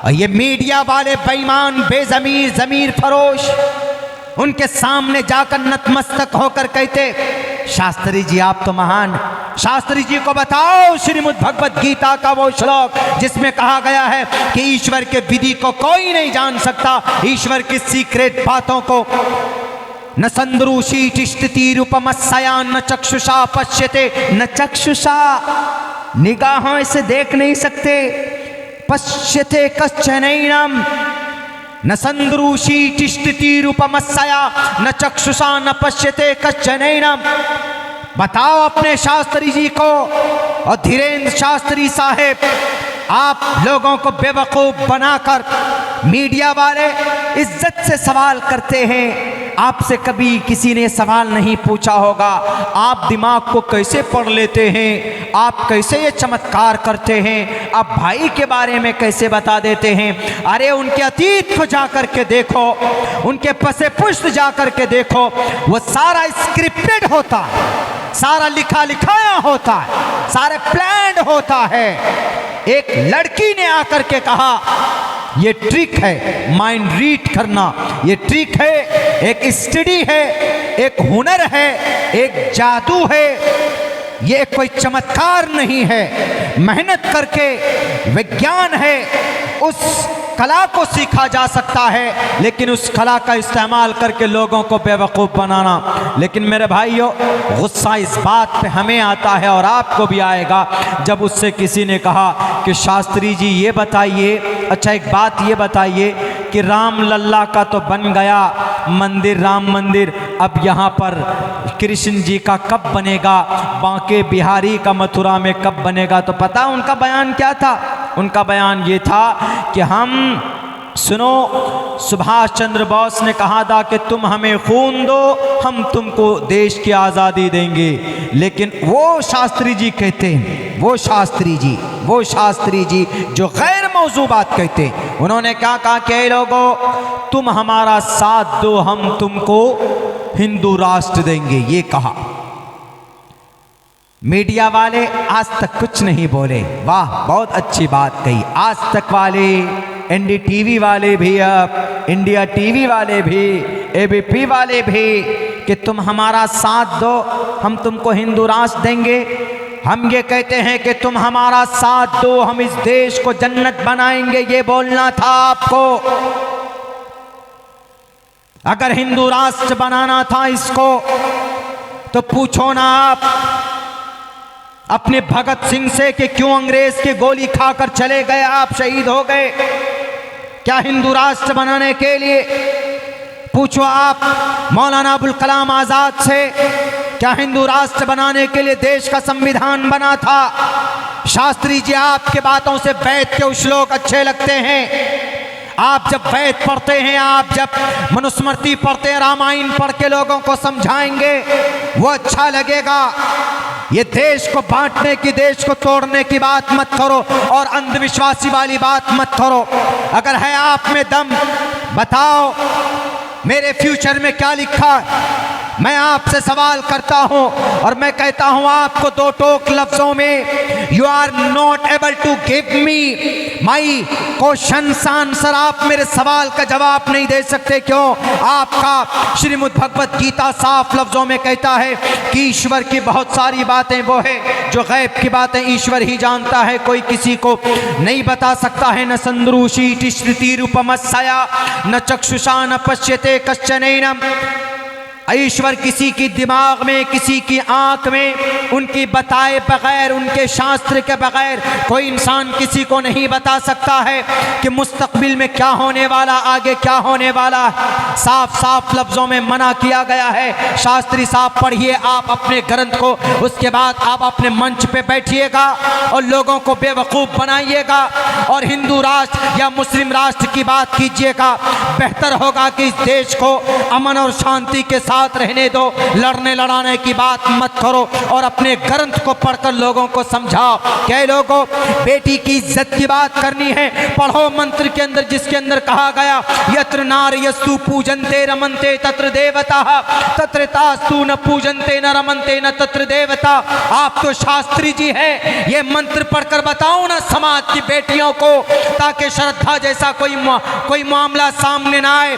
और ये मीडिया वाले बेईमान बेजमीर जमीर फरोश उनके सामने जाकर नतमस्तक होकर कहते, शास्त्री जी आप तो महान, शास्त्री जी को बताओ श्रीमद् भगवत गीता का वो श्लोक जिसमें कहा गया है कि ईश्वर के विधि को कोई नहीं जान सकता, ईश्वर की सीक्रेट बातों को। न संद्रूषी तिष्ठति रूपमस्या न चक्षुषा पश्यते, न चक्षुषा निगाहों से देख नहीं सकते, पश्यते कश्चनैनम न संद्रूषी तिष्ठति रूपमस्या न चक्षुषा न पश्यते कश्चनैनम। बताओ अपने शास्त्री जी को। और धीरेन्द्र शास्त्री साहेब, आप लोगों को बेवकूफ बनाकर मीडिया वाले इज्जत से सवाल करते हैं। आपसे कभी किसी ने सवाल नहीं पूछा होगा, आप दिमाग को कैसे पढ़ लेते हैं, आप कैसे ये चमत्कार करते हैं, आप भाई के बारे में कैसे बता देते हैं। अरे उनके अतीत को जाकर के देखो, उनके पसे पुष्ट जाकर के देखो, वो सारा स्क्रिप्टेड होता है, सारा लिखा लिखाया होता है, सारे प्लान होता है। एक लड़की ने आकर के कहा ये ट्रिक है माइंड रीड करना, ये ट्रिक है, एक स्टडी है, एक हुनर है, एक जादू है, ये कोई चमत्कार नहीं है, मेहनत करके विज्ञान है, उस कला को सीखा जा सकता है, लेकिन उस कला का इस्तेमाल करके लोगों को बेवकूफ़ बनाना। लेकिन मेरे भाइयों, गुस्सा इस बात पे हमें आता है और आपको भी आएगा जब उससे किसी ने कहा कि शास्त्री जी ये बताइए, अच्छा एक बात ये बताइए कि राम लल्ला का तो बन गया मंदिर, राम मंदिर, अब यहाँ पर कृष्ण जी का कब बनेगा, बांके बिहारी का मथुरा में कब बनेगा। तो पता उनका बयान क्या था? उनका बयान ये था कि हम सुनो, सुभाष चंद्र बोस ने कहा था कि तुम हमें खून दो, हम तुमको देश की आज़ादी देंगे। लेकिन वो शास्त्री जी कहते हैं, वो शास्त्री जी जो गैर मौजू बात कहते हैं, उन्होंने क्या कहा कि लोगों तुम हमारा साथ दो, हम तुमको हिंदू राष्ट्र देंगे, ये कहा। मीडिया वाले आज तक कुछ नहीं बोले। वाह, बहुत अच्छी बात कही। आज तक वाले, एनडीटीवी वाले भी, अब इंडिया टीवी वाले भी, एबीपी वाले भी, कि तुम हमारा साथ दो, हम तुमको हिंदू राष्ट्र देंगे। हम ये कहते हैं कि तुम हमारा साथ दो, हम इस देश को जन्नत बनाएंगे, ये बोलना था आपको। अगर हिंदू राष्ट्र बनाना था इसको, तो पूछो ना आप अपने भगत सिंह से कि क्यों अंग्रेज की गोली खाकर चले गए, आप शहीद हो गए। क्या हिंदू राष्ट्र बनाने के लिए? पूछो आप मौलाना अबुल कलाम आजाद से, क्या हिंदू राष्ट्र बनाने के लिए देश का संविधान बना था? शास्त्री जी, आपके बातों से वैद के श्लोक अच्छे लगते हैं। आप जब वेद पढ़ते हैं, आप जब मनुस्मृति पढ़ते हैं, रामायण पढ़ के लोगों को समझाएंगे, वो अच्छा लगेगा। ये देश को बांटने की, देश को तोड़ने की बात मत करो और अंधविश्वासी वाली बात मत करो। अगर है आप में दम, बताओ मेरे फ्यूचर में क्या लिखा है। मैं आपसे सवाल करता हूं और मैं कहता हूं आपको दो टोक लफ्जों में, you are not able to give me my questions answer. आप मेरे सवाल का जवाब नहीं दे सकते। क्यों? आपका श्रीमद् भगवत गीता साफ लफ्जों में कहता है कि ईश्वर की बहुत सारी बातें वो है जो गैब की बातें ईश्वर ही जानता है, कोई किसी को नहीं बता सकता है। न संद्रूषी तिष्ठति रूपमस्या न चक्षुषा न पश्यते कश्चनैनम। ईश्वर किसी की दिमाग में, किसी की आंख में, उनकी बताए बगैर, उनके शास्त्र के बगैर कोई इंसान किसी को नहीं बता सकता है कि मुस्तकबिल में क्या होने वाला, आगे क्या होने वाला। साफ साफ लफ्जों में मना किया गया है। शास्त्री साहब पढ़िए आप अपने ग्रंथ को, उसके बाद आप अपने मंच पे बैठिएगा और लोगों को बेवकूफ़ बनाइएगा और हिंदू राष्ट्र या मुस्लिम राष्ट्र की बात कीजिएगा। बेहतर होगा कि इस देश को अमन और शांति के साथ साथ रहने दो, लड़ने लड़ाने की बात मत करो और अपने ग्रंथ को पढ़कर लोगों को समझाओ। क्या लोगों, बेटी की इज्जत की बात करनी है, पढ़ो मंत्र के अंदर, जिसके अंदर कहा गया यत्र नार्यस्तु पूजन्ते रमन्ते तत्र देवता तत्र तास्तु न पूजन्ते न रमन्ते न तत्र देवता। आप तो शास्त्री जी हैं, ये मंत्र पढ़कर बताओ ना समाज की बेटियों को, ताकि श्रद्धा जैसा कोई मामला सामने ना आए।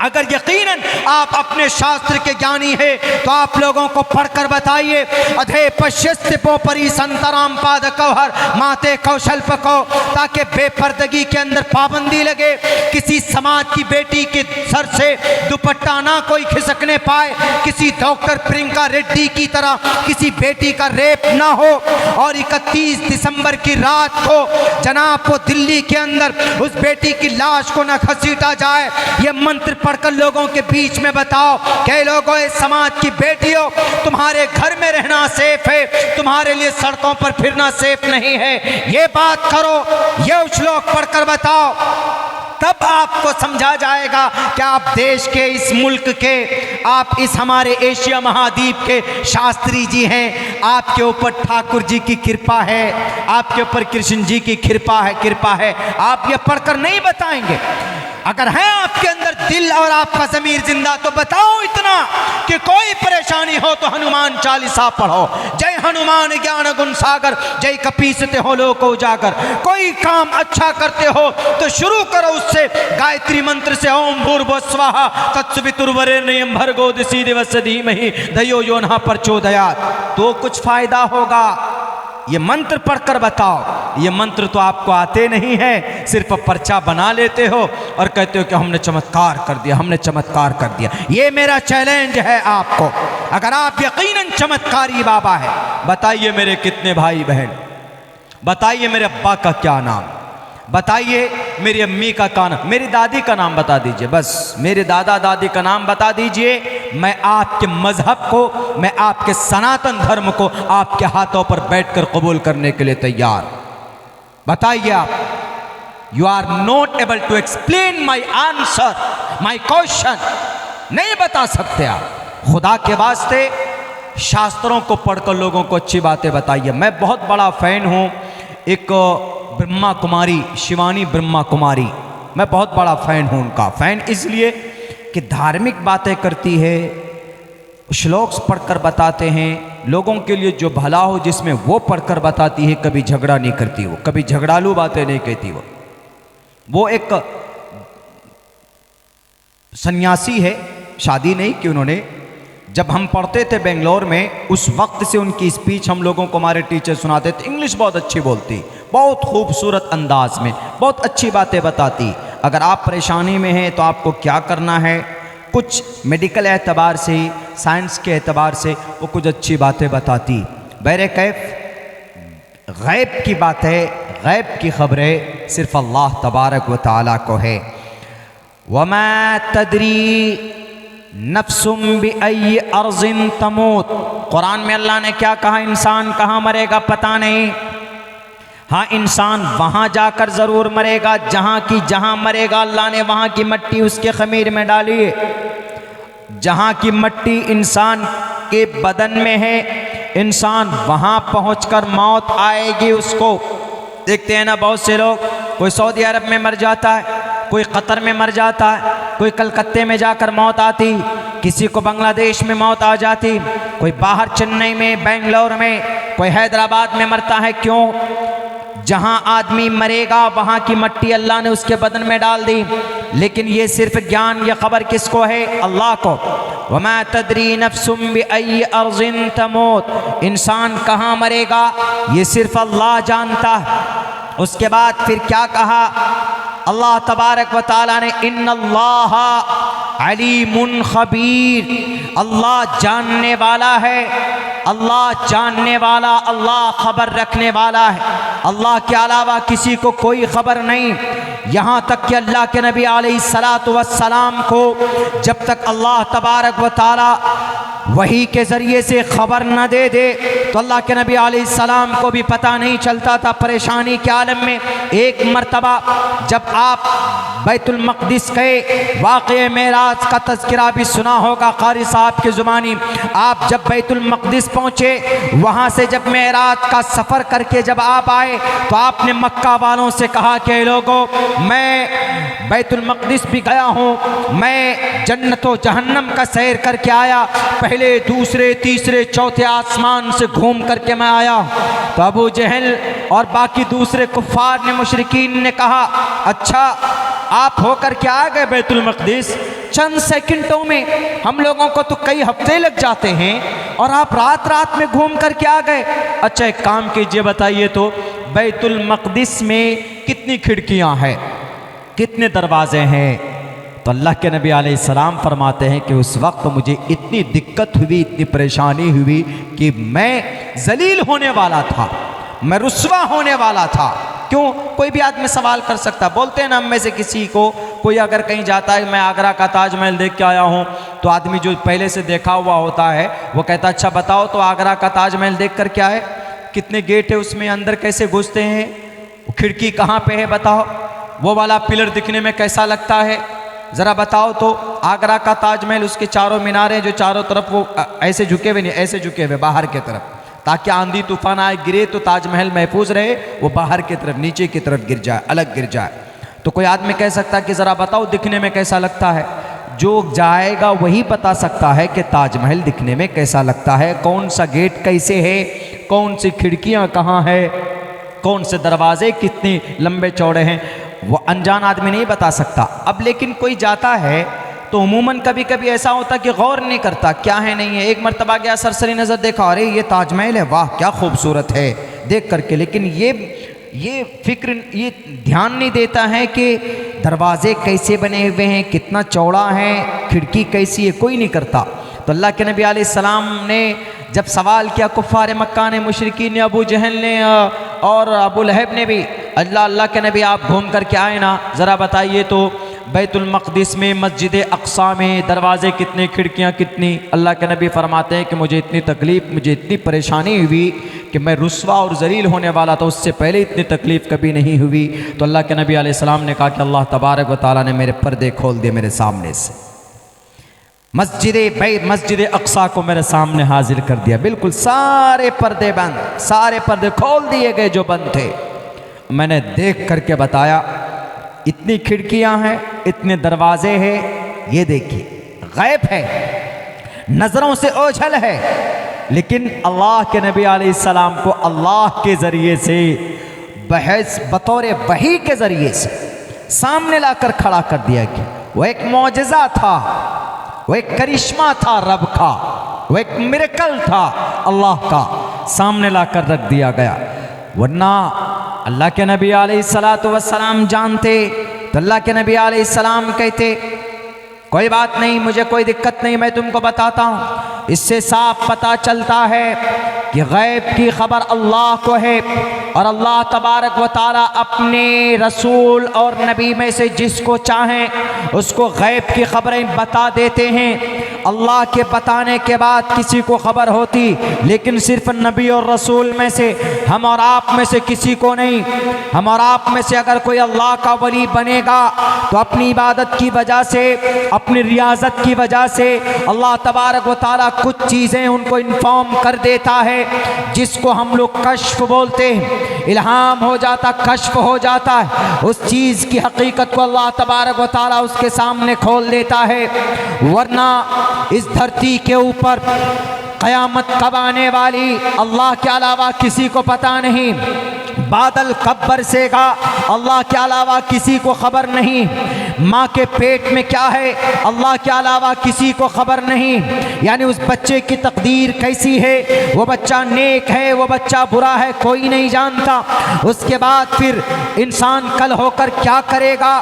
अगर यकीनन आप अपने शास्त्र के ज्ञानी हैं तो आप लोगों को पढ़कर बताइए। अधे पश्यस्तिपो परी संतराम पाद कौहर माते कौशल्प को, ताकि बेपर्दगी के अंदर पाबंदी लगे, किसी समाज की बेटी के सर से दुपट्टा ना कोई खिसकने पाए, किसी डॉक्टर प्रियंका रेड्डी की तरह किसी बेटी का रेप ना हो, और 31 दिसंबर की रात को जनाब वो दिल्ली के अंदर उस बेटी की लाश को न घसीटा जाए। ये मंत्र पढ़कर लोगों के बीच में बताओ। कई लोगों, इस समाज की बेटियों, तुम्हारे घर में रहना सेफ है, तुम्हारे लिए सड़कों पर फिरना सेफ नहीं है, ये बात करो, ये श्लोक पढ़कर बताओ, तब आपको समझा जाएगा कि आप देश के, इस मुल्क के, आप इस हमारे एशिया महाद्वीप के शास्त्री जी हैं। आपके ऊपर ठाकुर जी की कृपा है, आपके ऊपर कृष्ण जी की कृपा है। आप ये पढ़कर नहीं बताएंगे। अगर है आपके अंदर दिल और आपका ज़मीर जिंदा तो बताओ इतना कि कोई परेशानी हो तो हनुमान चालीसा पढ़ो। जय हनुमान ज्ञान गुण सागर, जय कपीसते हो लोक उजागर। कोई काम अच्छा करते हो तो शुरू करो उससे, गायत्री मंत्र से, ओम भूर्भुवः स्वः तत्सवितुर्वरेण्यं भर्गो दिवस्य धीमहि धियो यो नः प्रचोदयात्, तो कुछ फायदा होगा। ये मंत्र पढ़कर बताओ। ये मंत्र तो आपको आते नहीं है, सिर्फ पर्चा बना लेते हो और कहते हो कि हमने चमत्कार कर दिया, हमने चमत्कार कर दिया। ये मेरा चैलेंज है आपको। अगर आप यकीनन चमत्कारी बाबा है, बताइए मेरे कितने भाई बहन, बताइए मेरे अब्बा का क्या नाम, बताइए मेरी अम्मी का नाम, मेरी दादी का नाम बता दीजिए, बस मेरे दादा दादी का नाम बता दीजिए। मैं आपके मजहब को, मैं आपके सनातन धर्म को आपके हाथों पर बैठकर कबूल करने के लिए तैयार। बताइए आप। You are not able to explain my answer, my question, नहीं बता सकते आप। खुदा के वास्ते शास्त्रों को पढ़कर लोगों को अच्छी बातें बताइए। मैं बहुत बड़ा फैन हूँ एक ब्रह्मा कुमारी, शिवानी ब्रह्मा कुमारी, मैं बहुत बड़ा फ़ैन हूँ उनका। फ़ैन इसलिए कि धार्मिक बातें करती है, श्लोक्स पढ़कर बताते हैं लोगों के लिए जो भला हो, जिसमें वो पढ़कर बताती है। कभी झगड़ा नहीं करती वो, कभी झगड़ालू बातें नहीं कहती वो एक सन्यासी है, शादी नहीं कि उन्होंने। जब हम पढ़ते थे बेंगलोर में, उस वक्त से उनकी स्पीच हम लोगों को हमारे टीचर सुनाते थे। इंग्लिश बहुत अच्छी बोलती, बहुत खूबसूरत अंदाज में, बहुत अच्छी बातें बताती। अगर आप परेशानी में हैं तो आपको क्या करना है, कुछ मेडिकल एतबार से, साइंस के एतबार से वो कुछ अच्छी बातें बताती। बहरे कैफ गैब की बातें, गैब की खबरें सिर्फ अल्लाह तबारक व तआला को है। वमा तदरी नफ्सुम बिअय्यि अर्ज़िन तमूत, कुरान में अल्लाह ने क्या कहा, इंसान कहाँ मरेगा पता नहीं। हाँ, इंसान वहाँ जाकर ज़रूर मरेगा जहाँ मरेगा अल्लाह ने वहाँ की मट्टी उसके खमीर में डाली है। जहाँ की मट्टी इंसान के बदन में है, इंसान वहाँ पहुँचकर मौत आएगी उसको। देखते हैं ना बहुत से लोग, कोई सऊदी अरब में मर जाता है, कोई कतर में मर जाता है, कोई कलकत्ते में जाकर मौत आती, किसी को बांग्लादेश में मौत आ जाती, कोई बाहर चेन्नई में, बेंगलोर में, कोई हैदराबाद में मरता है। क्यों? जहाँ आदमी मरेगा वहाँ की मट्टी अल्लाह ने उसके बदन में डाल दी। लेकिन ये सिर्फ ज्ञान, ये खबर किसको है? अल्लाह को। वमा तदरी नफ्सुम बिअय्यि अर्ज़िन तमूत, इंसान कहाँ मरेगा ये सिर्फ अल्लाह जानता है। उसके बाद फिर क्या कहा अल्लाह तबारक व तआला ने, इन्नल्लाह अलीमुन खबीर, अल्लाह जानने वाला है, अल्लाह जानने वाला, अल्लाह खबर रखने वाला है। अल्लाह के अलावा किसी को कोई खबर नहीं। यहाँ तक कि अल्लाह के नबी अलैहिस्सलातु वस्सलाम को जब तक अल्लाह तबारक व तआला वही के ज़रिए से ख़बर न दे दे तो अल्लाह के नबी अलैहिस्सलाम को भी पता नहीं चलता था। परेशानी के आलम में एक मर्तबा जब आप बैतुल मक़दिस गए, वाक़े मेराज का तज़किरा भी सुना होगा क़ारी साहब की ज़ुबानी। आप जब बैतुल मक़दिस पहुँचे, वहाँ से जब मेराज का सफ़र करके जब आप आए तो आपने मक्का वालों से कहा कि लोगों, मैं बैतुल मक़दिस भी गया हूँ, मैं जन्नत व जहन्नम का सैर करके आया, पहले दूसरे तीसरे चौथे आसमान से घूम करके मैं आया। तो अबू जहल और बाकी दूसरे कुफ़ार ने, मुशरिकीन ने कहा, अच्छा आप होकर के आ गए बैतुल मक़दिस, चंद सेकंडों में, हम लोगों को तो कई हफ्ते लग जाते हैं और आप रात रात में घूम करके आ गए। अच्छा एक काम कीजिए, बताइए तो बैतुल मक़दिस में कितनी खिड़कियां हैं, कितने दरवाजे हैं? तो अल्लाह के नबी अलैहिस्सलाम फरमाते हैं कि उस वक्त मुझे इतनी दिक्कत हुई, इतनी परेशानी हुई कि मैं जलील होने वाला था, मैं रुस्वा होने वाला था। क्यों? कोई भी आदमी सवाल कर सकता, बोलते हैं ना, हम में से किसी को कोई अगर कहीं जाता है, मैं आगरा का ताजमहल देख के आया हूँ, तो आदमी जो पहले से देखा हुआ होता है वो कहता, अच्छा बताओ तो आगरा का ताजमहल देख कर क्या है, कितने गेट है उसमें, अंदर कैसे घुसते हैं, खिड़की कहाँ पे है बताओ, वो वाला पिलर दिखने में कैसा लगता है, ज़रा बताओ तो। आगरा का ताजमहल, उसके चारों मीनारें जो चारों तरफ वो ऐसे झुके हुए, नहीं ऐसे झुके हुए बाहर की तरफ, ताकि आंधी तूफान आए गिरे तो ताजमहल महफूज रहे, वो बाहर की तरफ नीचे की तरफ गिर जाए, अलग गिर जाए। तो कोई आदमी कह सकता है कि ज़रा बताओ दिखने में कैसा लगता है। जो जाएगा वही बता सकता है कि ताजमहल दिखने में कैसा लगता है, कौन सा गेट कैसे है, कौन सी खिड़कियाँ कहाँ है, कौन से दरवाजे कितने लंबे चौड़े हैं, वो अनजान आदमी नहीं बता सकता। अब लेकिन कोई जाता है तो उमूमन कभी कभी ऐसा होता कि गौर नहीं करता क्या है नहीं है। एक मर्तबा गया, सरसरी नज़र देखा, अरे ये ताजमहल है, वाह क्या खूबसूरत है देख करके, लेकिन ये फिक्र, ये ध्यान नहीं देता है कि दरवाजे कैसे बने हुए हैं, कितना चौड़ा है, खिड़की कैसी है, कोई नहीं करता। तो अल्लाह के नबी अलैहिस्सलाम ने जब सवाल किया, कुफ़ार मक्का ने, मुशरिकीन ने, अबू जहल ने और अबू लहब ने भी, अल्लाह के नबी आप घूम करके आए ना, ज़रा बताइए तो बैतुल मक़दिस में, मस्जिद अक़सा में दरवाज़े कितने, खिड़कियाँ कितनी? अल्लाह के नबी फरमाते हैं कि मुझे इतनी तकलीफ़, मुझे इतनी परेशानी हुई कि मैं रुस्वा और ज़लील होने वाला था, उससे पहले इतनी तकलीफ़ कभी नहीं हुई। तो अल्लाह के नबी अलैहिस्सलाम ने कहा कि अल्लाह तबारक व तआला ने मेरे पर्दे खोल दिए मेरे सामने से, मस्जिद अक़सा को मेरे सामने हाजिर कर दिया, बिल्कुल सारे पर्दे बंद, सारे पर्दे खोल दिए गए जो बंद थे। मैंने देख करके बताया, इतनी खिड़कियां हैं, इतने दरवाजे हैं, ये देखिए गैब है, नज़रों से ओझल है, लेकिन अल्लाह के नबी अलैहिस्सलाम को अल्लाह के ज़रिए से बहस बतौर वही के ज़रिए से सामने लाकर खड़ा कर दिया गया। वो एक मौजज़ा था, वो एक करिश्मा था रब का, वो एक मिरेकल था अल्लाह का, सामने लाकर रख दिया गया। वरना अल्लाह के नबी अलैहिस्सलातु वस्सलाम जानते तो अल्लाह के नबी अलैहिस्सलाम कहते, कोई बात नहीं, मुझे कोई दिक्कत नहीं, मैं तुमको बताता हूँ। इससे साफ पता चलता है कि गैब की खबर अल्लाह को है और अल्लाह तबारक व तआला अपने रसूल और नबी में से जिसको चाहें उसको गैब की खबरें बता देते हैं। अल्लाह के बताने के बाद किसी को खबर होती, लेकिन सिर्फ नबी और रसूल में से, हम और आप में से किसी को नहीं। हम और आप में से अगर कोई अल्लाह का वली बनेगा तो अपनी इबादत की वजह से, अपनी रियाजत की वजह से अल्लाह तबारक व तआला कुछ चीज़ें उनको इन्फॉर्म कर देता है, जिसको हम लोग कश्फ बोलते हैं। इल्हाम हो जाता, कश्फ हो जाता है, उस चीज़ की हकीकत को अल्लाह तबारक व तआला उसके सामने खोल देता है। वरना इस धरती के ऊपर क़यामत कब आने वाली अल्लाह के अलावा किसी को पता नहीं, बादल कब बरसेगा अल्लाह के अलावा किसी को खबर नहीं, माँ के पेट में क्या है अल्लाह के अलावा किसी को खबर नहीं। यानी उस बच्चे की तकदीर कैसी है, वो बच्चा नेक है, वो बच्चा बुरा है, कोई नहीं जानता। उसके बाद फिर इंसान कल होकर क्या करेगा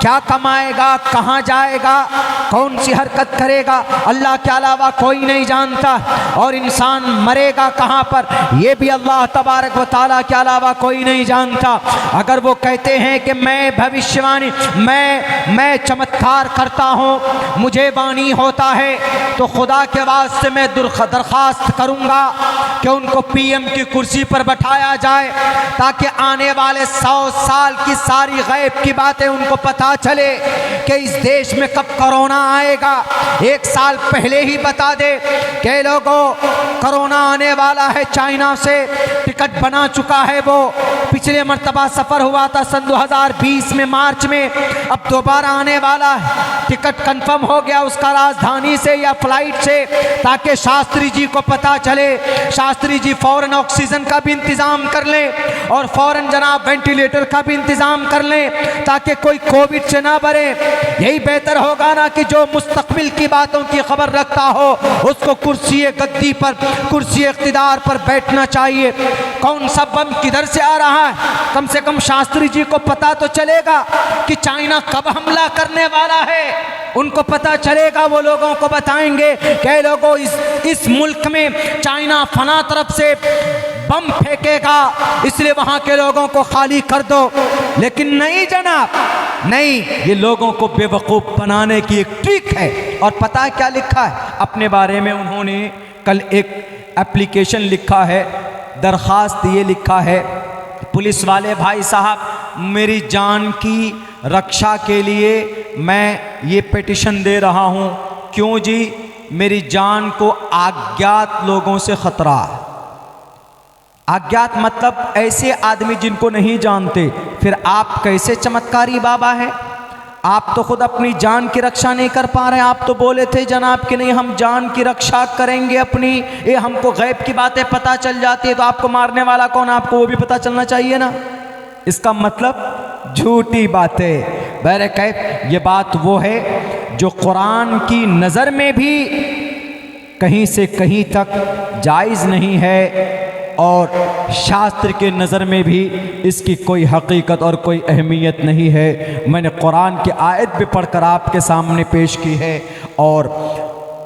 क्या कमाएगा, कहाँ जाएगा, कौन सी हरकत करेगा, अल्लाह के अलावा कोई नहीं जानता। और इंसान मरेगा कहाँ पर, यह भी अल्लाह तबारक व तआला के अलावा कोई नहीं जानता। अगर वो कहते हैं कि मैं भविष्यवाणी, मैं चमत्कार करता हूँ, मुझे वाणी होता है, तो खुदा के वास्ते मैं दरख्वास्त करूँगा कि उनको पीएम की कुर्सी पर बैठाया जाए, ताकि आने वाले 100 साल की सारी गैब की बातें उनको पता चले कि इस देश में कब कोरोना आएगा। 1 साल पहले ही बता दे कि लोगों कोरोना आने वाला है, चाइना से टिकट बना चुका है। वो पिछले मर्तबा सफ़र हुआ था सन 2020 में मार्च में, अब दोबारा आने वाला है। टिकट कंफर्म हो गया उसका राजधानी से या फ्लाइट से, ताकि शास्त्री जी को पता चले। शास्त्री जी फ़ौरन ऑक्सीजन का भी इंतज़ाम कर लें और फ़ौरन जनाब वेंटिलेटर का भी इंतज़ाम कर लें, ताकि कोई कोविड से ना मरे। यही बेहतर होगा ना कि जो मुस्तकबिल की बातों की खबर रखता हो उसको कुर्सी गद्दी पर, कुर्सी इख्तिदार पर बैठना चाहिए। कौन सा बम किधर से आ रहा है, कम से कम शास्त्री जी को पता तो चलेगा कि चाइना कब हमला करने वाला है। उनको पता चलेगा, वो लोगों को बताएंगे कि लोगों इस मुल्क में चाइना फना तरफ से बम फेंकेगा, इसलिए वहाँ के लोगों को खाली कर दो। लेकिन नहीं जनाब, नहीं, ये लोगों को बेवकूफ़ बनाने की एक ट्रिक है। और पता है क्या लिखा है अपने बारे में? उन्होंने कल एक एप्लीकेशन लिखा है, दरख्वास्त ये लिखा है, पुलिस वाले भाई साहब, मेरी जान की रक्षा के लिए मैं ये पिटीशन दे रहा हूँ। क्यों जी? मेरी जान को अज्ञात लोगों से खतरा है। अज्ञात मतलब ऐसे आदमी जिनको नहीं जानते। फिर आप कैसे चमत्कारी बाबा है? आप तो खुद अपनी जान की रक्षा नहीं कर पा रहे हैं। आप तो बोले थे जनाब कि नहीं, हम जान की रक्षा करेंगे अपनी, ये हमको गैब की बातें पता चल जाती है, तो आपको मारने वाला कौन, आपको वो भी पता चलना चाहिए ना। इसका मतलब झूठी बातें। बहरकैफ ये बात वो है जो कुरान की नज़र में भी कहीं से कहीं तक जायज़ नहीं है, और शास्त्र के नज़र में भी इसकी कोई हकीकत और कोई अहमियत नहीं है। मैंने कुरान की आयत भी पढ़कर आपके सामने पेश की है, और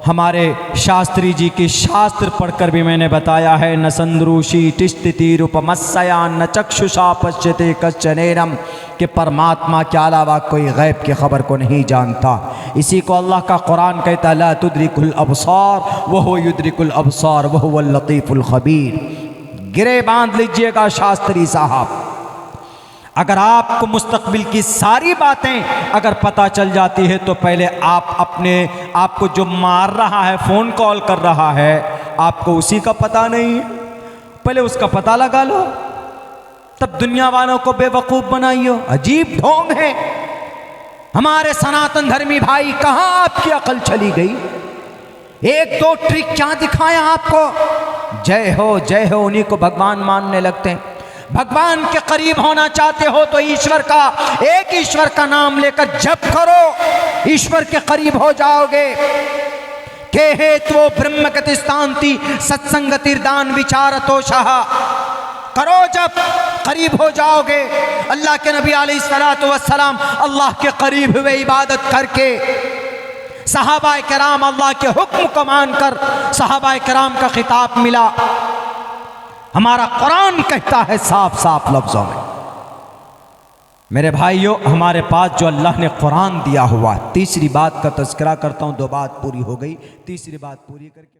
हमारे शास्त्री जी की शास्त्र पढ़कर भी मैंने बताया है। न संद्रूषी तिष्ठति रूपमस्या न चक्षुषा पश्यते कश्चनेरम, कि परमात्मा के अलावा कोई गैब की खबर को नहीं जानता। इसी को अल्लाह का कुरान कहता है, ला तुद्रिकुल अबसार वहुव युद्रिकुल अबसार वहुवल लतीफुल खबीर। गिरे बांध लीजिएगा शास्त्री साहब, अगर आपको मुस्तकबिल की सारी बातें अगर पता चल जाती है, तो पहले आप अपने आपको जो मार रहा है, फ़ोन कॉल कर रहा है, आपको उसी का पता नहीं है, पहले उसका पता लगा लो, तब दुनिया वालों को बेवकूफ़ बनाइयो। अजीब ढोंग है हमारे सनातन धर्मी भाई, कहाँ आपकी अकल चली गई? 1-2 ट्रिक क्या दिखाया आपको? जय हो, उन्हीं को भगवान मानने लगते हैं। भगवान के करीब होना चाहते हो तो ईश्वर का, एक ईश्वर का नाम लेकर जप करो, ईश्वर के करीब हो जाओगे। के हेतु ब्रह्म गतिस्तांति सत्संगतिर्दान विचारतो शाह, करो जब, करीब हो जाओगे। अल्लाह के नबी अलैहिस्सलातु वस्सलाम अल्लाह के करीब हुए इबादत करके। सहाबाए किराम अल्लाह के हुक्म को मानकर सहाबाए किराम का खिताब मिला। हमारा कुरान कहता है साफ साफ लफ्ज़ों में, मेरे भाइयों, हमारे पास जो अल्लाह ने कुरान दिया हुआ। तीसरी बात का तज़किरा करता हूँ, 2 बात पूरी हो गई, तीसरी बात पूरी करके